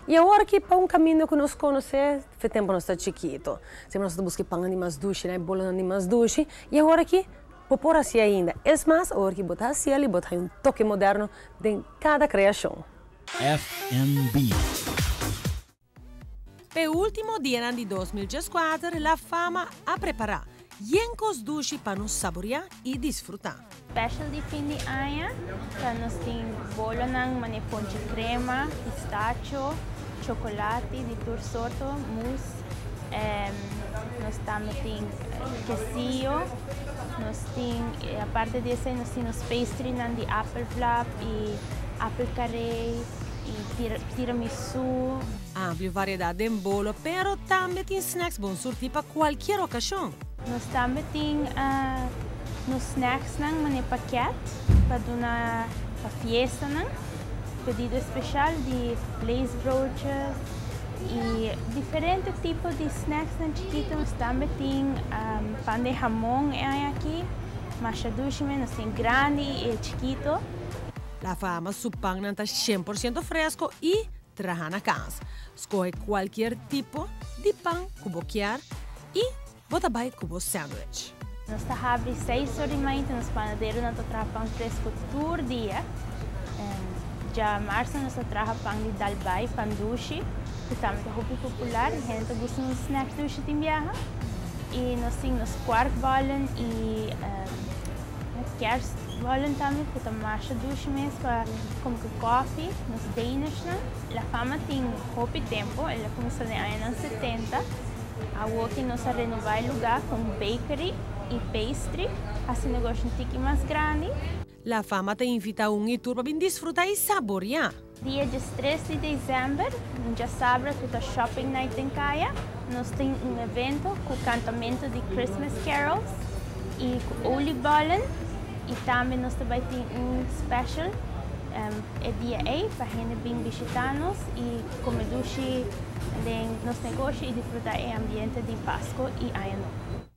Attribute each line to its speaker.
Speaker 1: E agora que para um caminho que nós conhecemos, faz tempo nós está chiquito. Sempre nós buscamos pão de mais doce, né? Bolo de mais doce. E agora que por pôr assim ainda. É mais, agora que botar assim ali, botar um toque moderno em cada criação.
Speaker 2: FNB.
Speaker 3: Per último dia di 2014, la fama a preparar yencos doce para nos saborear e desfrutar.
Speaker 4: Special di fin di anno, nós temos bolo ng maniponche crema, pistachio, chocolate di tur sorto, mousse, nós também temos quesillo, nós temos, a parte disso, nós temos pastry de apple flap e apple carré e tiramisu.
Speaker 3: Amplia variedade em bolo, pero também tem snacks bons surtir para qualquer ocasião.
Speaker 4: Nós também temos nos snacks ng mga paket para para fiesta ng pedido especial de blaze brooches e diferentes tipos de snacks ng chiquito. Nós também temos pan de jamón aqui, machadushi, nós temos grande e chiquito.
Speaker 3: La fama su pan está 100% fresco e traja na casa. Escolhe qualquer tipo de pan que você quer e bota bite como sandwich.
Speaker 4: Nós temos 6 horas de manhã, nos panadeiros nós trazemos pão fresco todo dia. Já em março nós trazemos pão de dalbai, pão doce, que também é muito popular, a gente gosta de snack doce de viagem. E nós temos quarkbollen e kerstbollen também, que é massa doce mesmo, como que coffee, nos Danish. A fama tem pouco tempo, ela começou nos anos 70. Agora que nós renovamos o lugar com bakery e pastry, assim negócio um pouquinho mais grande.
Speaker 3: La fama te invita a tour para desfrutar e saborear.
Speaker 4: Dia 13 de dezembro, já sábado, que é Shopping Night em Caia. Nós temos evento com cantamento de Christmas carols e com oliebollen. E também nós também temos special, é dia 8, para a gente vir visitar-nos e comer doce nos negócios e desfrutar o ambiente de Páscoa e Ano Novo.